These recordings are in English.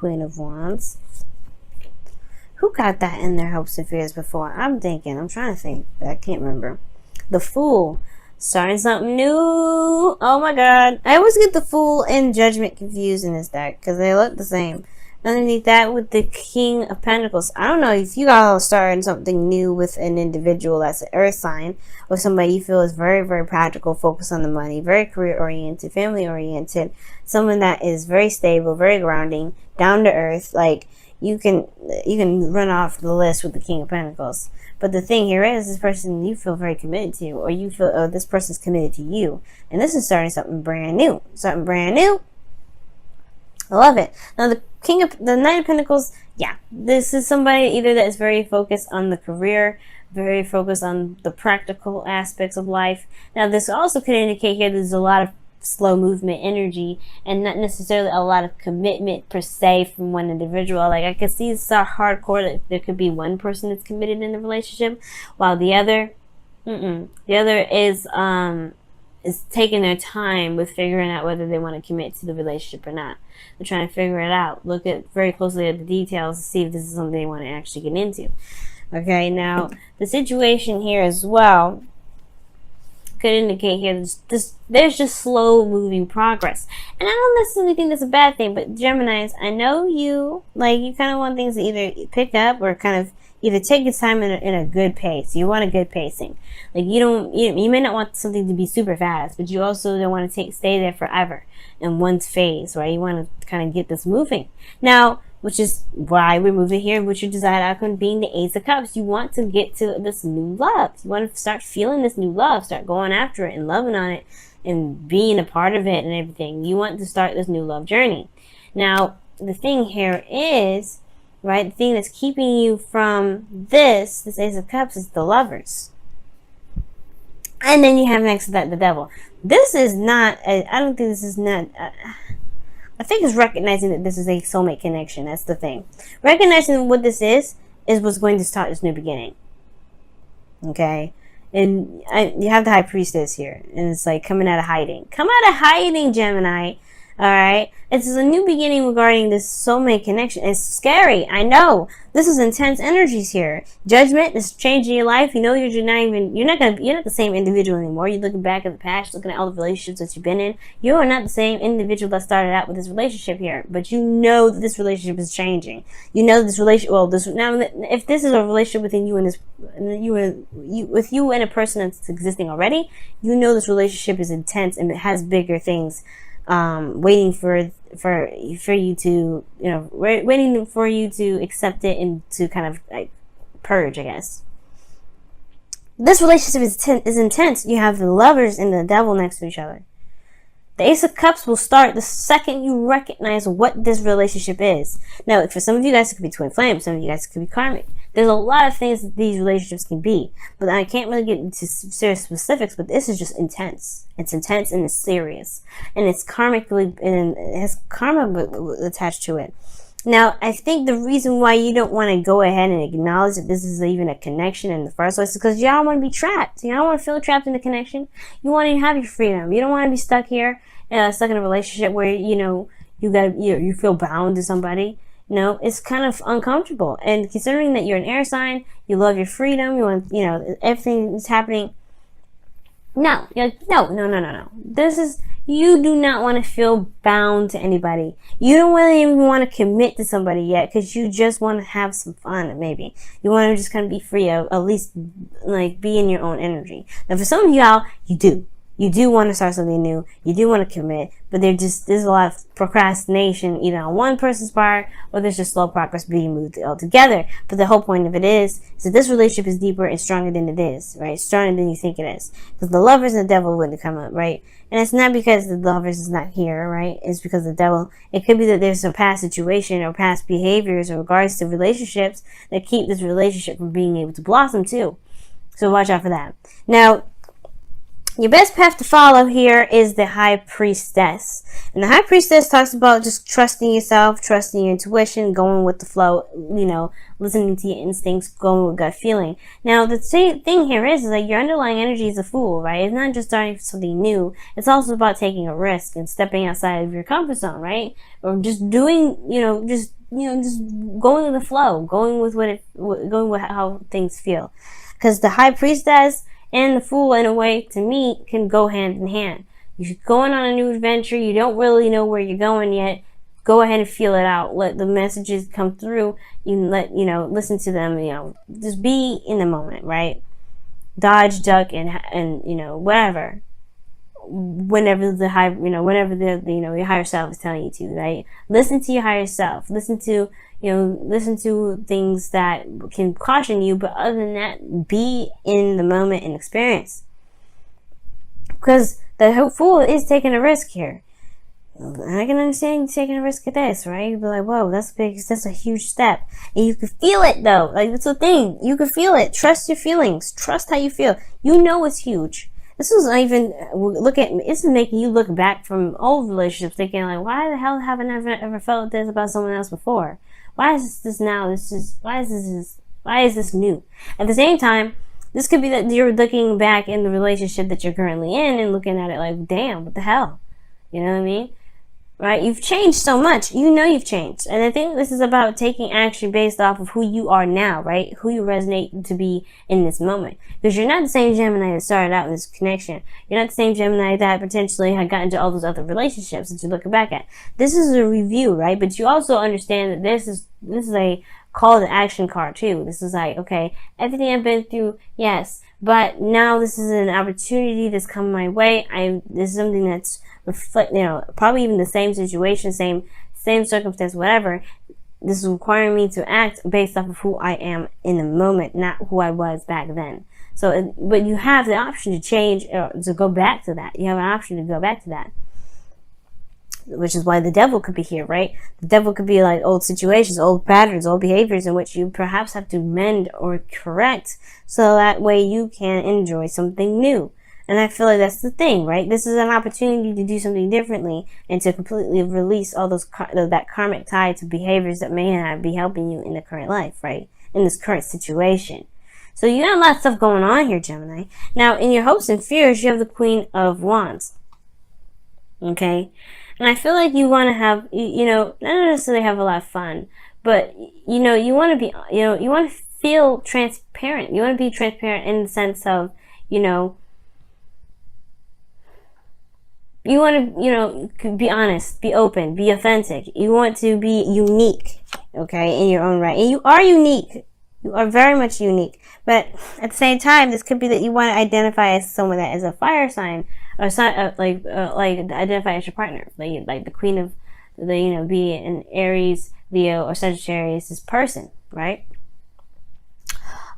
Queen of Wands. Who got that in their hopes and fears before? I'm trying to think. I can't remember. The Fool. Starting something new. Oh my god. I always get the Fool and Judgment confused in this deck because they look the same. Underneath that with the King of Pentacles. I don't know if you all are starting something new with an individual that's an earth sign or somebody you feel is very, very practical, focused on the money, very career oriented, family oriented, someone that is very stable, very grounding, down to earth. Like you can run off the list with the King of Pentacles. But the thing here is, this person you feel very committed to, or you feel this person's committed to you, and this is starting something brand new. Something brand new. I love it. Now the Knight of Pentacles, yeah, this is somebody either that is very focused on the career, very focused on the practical aspects of life. Now this also could indicate here there's a lot of slow movement energy and not necessarily a lot of commitment per se from one individual. Like I could see it's so hardcore that there could be one person that's committed in the relationship while the other is taking their time with figuring out whether they want to commit to the relationship or not. They're trying to figure it out, look at very closely at the details to see if this is something they want to actually get into. Okay, now the situation here as well could indicate here there's just slow moving progress. And I don't necessarily think that's a bad thing, but Geminis, I know you kind of want things to either pick up or kind of either take your time in a good pace. You want a good pacing. Like you may not want something to be super fast, but you also don't want to stay there forever in one phase, right? You want to kind of get this moving. Now, which is why we're moving here, which your desired outcome being the Ace of Cups. You want to get to this new love. You want to start feeling this new love, start going after it and loving on it and being a part of it and everything. You want to start this new love journey. Now, the thing here is, right, the thing that's keeping you from this Ace of Cups is the Lovers. And then you have next to that the Devil. This is not, I don't think this is not, I think it's recognizing that this is a soulmate connection. That's the thing. Recognizing what this is what's going to start this new beginning. Okay? And you have the High Priestess here. And it's like coming out of hiding. Come out of hiding, Gemini. Alright? It's a new beginning regarding this soulmate connection. It's scary. I know. This is intense energies here. Judgment is changing your life. You know you're not the same individual anymore. You're looking back at the past, looking at all the relationships that you've been in. You are not the same individual that started out with this relationship here. But you know that this relationship is changing. You know this relationship, now if this is a relationship within you and with you and a person that's existing already, you know this relationship is intense and it has bigger things waiting for you to, waiting for you to accept it and to kind of like purge, I guess. This relationship is intense. You have the Lovers and the Devil next to each other. The Ace of Cups will start the second you recognize what this relationship is. Now, for some of you guys, it could be twin flame. Some of you guys, it could be karmic. There's a lot of things that these relationships can be. But I can't really get into serious specifics, but this is just intense. It's intense and it's serious. And it's karmically, and it has karma attached to it. Now, I think the reason why you don't want to go ahead and acknowledge that this is even a connection in the first place is because y'all want to be trapped. You don't want to feel trapped in the connection. You want to have your freedom. You don't want to be stuck here, stuck in a relationship where, you feel bound to somebody. No, it's kind of uncomfortable. And considering that you're an air sign, you love your freedom, you want, everything is happening. No. This is, you do not want to feel bound to anybody. You don't really even want to commit to somebody yet because you just want to have some fun, maybe. You want to just kind of be free, at least, be in your own energy. Now, for some of y'all, you do. You do want to start something new. You do want to commit, but there's a lot of procrastination either on one person's part or there's just slow progress being moved altogether. But the whole point of it is that this relationship is deeper and stronger than it is, right? Stronger than you think it is. Because the Lovers and the Devil wouldn't come up, right? And it's not because the Lovers is not here, right? It's because the Devil, it could be that there's some past situation or past behaviors in regards to relationships that keep this relationship from being able to blossom too. So watch out for that. Now, Your best path to follow here is the High Priestess. And the High Priestess talks about just trusting yourself, trusting your intuition, going with the flow, listening to your instincts, going with gut feeling. Now, the same thing here is that your underlying energy is a Fool, right? It's not just starting something new. It's also about taking a risk and stepping outside of your comfort zone, right? Or just doing, just going with the flow, going with how things feel. Because the High Priestess and the Fool, in a way, to me, can go hand in hand. You're going on a new adventure. You don't really know where you're going yet. Go ahead and feel it out. Let the messages come through. Listen to them. Just be in the moment, right? Dodge, duck, and whatever. Whenever the your higher self is telling you to, right? Listen to your higher self. Listen to things that can caution you, but other than that, be in the moment and experience. Because the Fool is taking a risk here. And I can understand you taking a risk at this, right? You'd be like, whoa, that's big. That's a huge step. And you can feel it, though. Like, that's the thing. You can feel it. Trust your feelings. Trust how you feel. You know it's huge. This is not even, this is making you look back from old relationships thinking like, why the hell haven't I ever felt this about someone else before? Why is this now? Why is this new? At the same time, this could be that you're looking back in the relationship that you're currently in and looking at it like, damn, what the hell? You know what I mean? Right? You've changed so much. You've changed. And I think this is about taking action based off of who you are now, right? Who you resonate to be in this moment. Because you're not the same Gemini that started out in this connection. You're not the same Gemini that potentially had gotten into all those other relationships that you're looking back at. This is a review, right? But you also understand that this is a call to action card too. This is like, okay, everything I've been through, yes. But now this is an opportunity that's come my way. This is something that's probably even the same situation, same circumstance, whatever. This is requiring me to act based off of who I am in the moment, not who I was back then. So, but you have the option to change, or to go back to that. You have an option to go back to that. Which is why the devil could be here, right? The devil could be like old situations, old patterns, old behaviors in which you perhaps have to mend or correct so that way you can enjoy something new. And I feel like that's the thing, right? This is an opportunity to do something differently and to completely release all that karmic tie to behaviors that may not be helping you in the current life, right? In this current situation. So you got a lot of stuff going on here, Gemini. Now, in your hopes and fears, you have the Queen of Wands. Okay? And I feel like you want to have, not necessarily have a lot of fun, but, you want to be, you want to feel transparent. You want to be transparent in the sense of, you want to, be honest, be open, be authentic. You want to be unique, okay, in your own right. And you are unique. You are very much unique. But at the same time, this could be that you want to identify as someone that is a fire sign, or identify as your partner, like the queen of be an Aries, Leo, or Sagittarius, this person, right?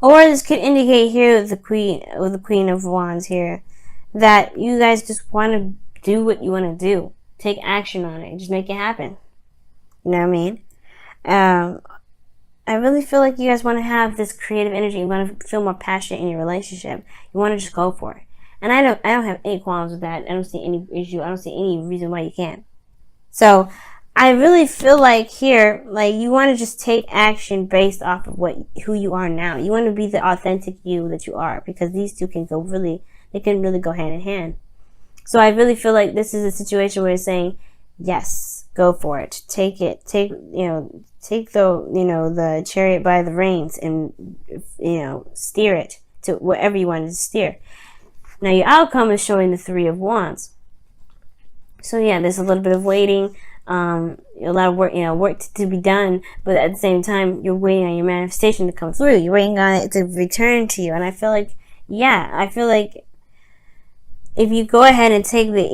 Or this could indicate here with the Queen of Wands here that you guys just want to do what you want to do, take action on it, just make it happen. You know what I mean? I really feel like you guys want to have this creative energy. You want to feel more passionate in your relationship. You want to just go for it. And I don't have any qualms with that. I don't see any issue. I don't see any reason why you can't. So I really feel like here, like you want to just take action based off of who you are now. You want to be the authentic you that you are, because these two can really go hand in hand. So I really feel like this is a situation where it's saying, yes, go for it. Take the chariot by the reins and, steer it to wherever you want it to steer. Now your outcome is showing the Three of Wands. So yeah, there's a little bit of waiting, a lot of work to be done, but at the same time, you're waiting on your manifestation to come through. You're waiting on it to return to you. And I feel like, if you go ahead and take the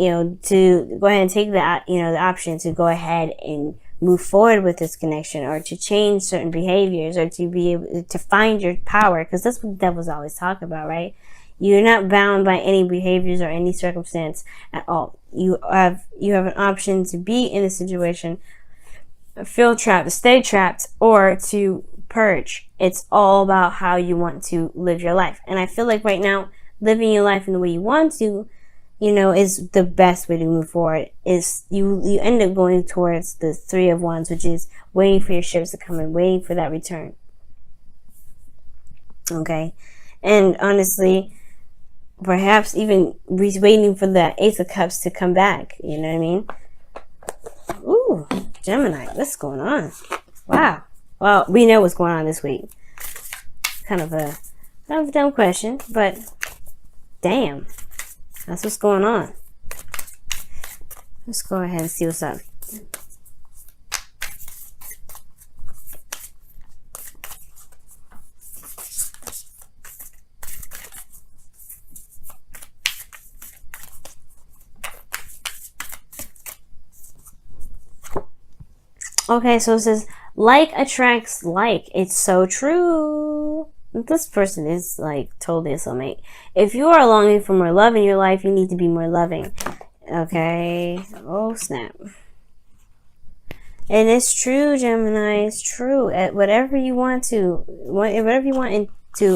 option to go ahead and move forward with this connection, or to change certain behaviors, or to be able to find your power, because that's what the devil's always talking about, right? You're not bound by any behaviors or any circumstance at all. You have an option to be in a situation, feel trapped, stay trapped, or to purge. It's all about how you want to live your life. And I feel like right now, living your life in the way you want to is the best way to move forward. Is you end up going towards the Three of Wands, which is waiting for your ships to come in, waiting for that return. Okay, and honestly, perhaps even waiting for the Ace of Cups to come back. You know what I mean? Ooh, Gemini, what's going on? Wow. Well, we know what's going on this week. Kind of a dumb question, but damn, that's what's going on. Let's go ahead and see what's up. Okay, so it says, like attracts like. It's so true. This person is like totally a soulmate. If you are longing for more love in your life, you need to be more loving. Okay. Oh, snap. And it's true, Gemini. It's true. Whatever you want to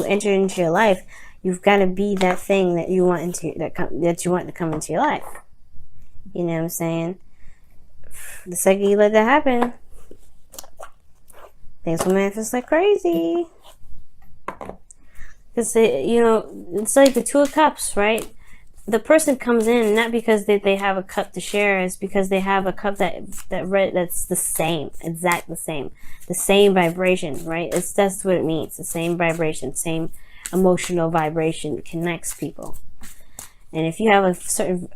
enter into your life, you've got to be that thing that you want that you want to come into your life. You know what I'm saying? The second you let that happen, things will manifest like crazy. Because it's like the Two of Cups, right? The person comes in not because they have a cup to share, it's because they have a cup that's the same, exact the same vibration, right? That's what it means. The same vibration, same emotional vibration connects people. And if you have a certain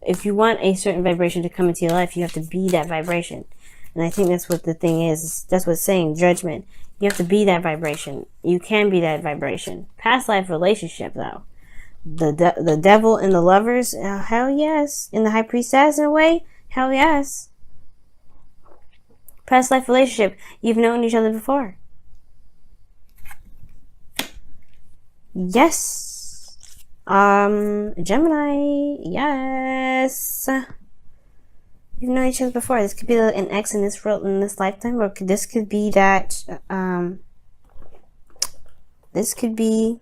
if you want a certain vibration to come into your life, you have to be that vibration. And I think that's what the thing is. That's what it's saying, judgment. You have to be that vibration. You can be that vibration. Past life relationship, though. The devil and the lovers, hell yes. And the high priestess, in a way, hell yes. Past life relationship, you've known each other before. Yes. Gemini, yes. You've known each other before. This could be an ex in this lifetime, or this could be that. This could be,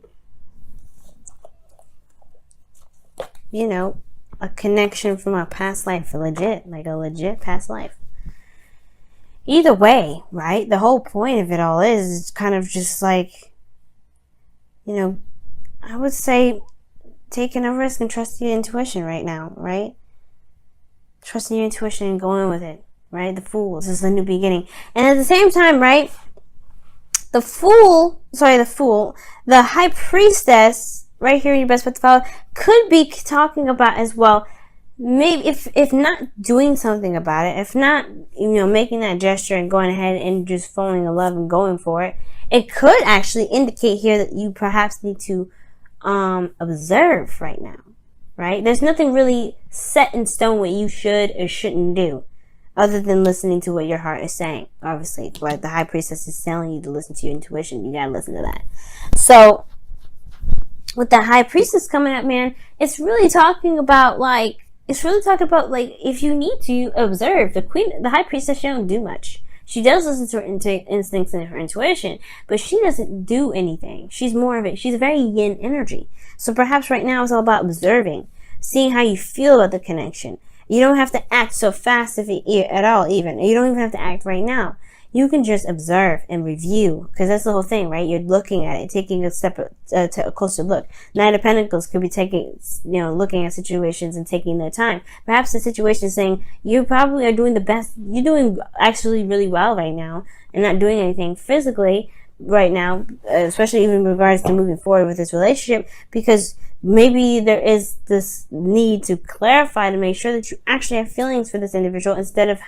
a connection from a past life, like a legit past life. Either way, right? The whole point of it all is kind of just like, I would say, taking a risk and trusting your intuition right now, right? Trusting your intuition and going with it, right? The Fool. This is the new beginning. And at the same time, right? The High Priestess, right here in your best bet to follow, could be talking about as well, maybe if not doing something about it, if not, making that gesture and going ahead and just falling in love and going for it, it could actually indicate here that you perhaps need to observe right now, right? There's nothing really set in stone what you should or shouldn't do, other than listening to what your heart is saying. Obviously, what the High Priestess is telling you to listen to your intuition, you gotta listen to that. So, with the High Priestess coming up, man, it's really talking about if you need to observe the High Priestess, she don't do much. She does listen to her instincts and her intuition, but she doesn't do anything. She's a very yin energy. So perhaps right now it's all about observing, seeing how you feel about the connection. You don't have to act so fast at all, even. You don't even have to act right now. You can just observe and review, because that's the whole thing, right? You're looking at it, taking a closer look. Knight of Pentacles could be looking at situations and taking their time. Perhaps the situation is saying, you probably are doing the best, you're doing actually really well right now, and not doing anything physically right now, especially even in regards to moving forward with this relationship, because maybe there is this need to clarify to make sure that you actually have feelings for this individual, instead of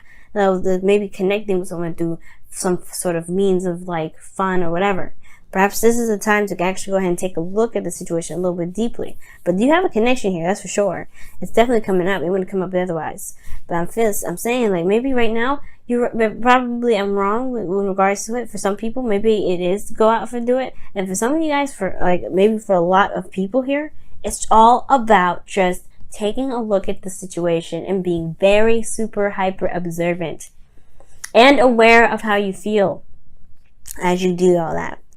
maybe connecting with someone through some sort of means of like fun or whatever. Perhaps this is a time to actually go ahead and take a look at the situation a little bit deeply. But you have a connection here, that's for sure. It's definitely coming up. It wouldn't come up otherwise. But I'm saying, like, maybe right now, probably I'm wrong with regards to it. For some people, maybe it is to go out and do it. And for some of you guys, maybe for a lot of people here, it's all about just taking a look at the situation and being very super hyper observant and aware of how you feel as you do all that.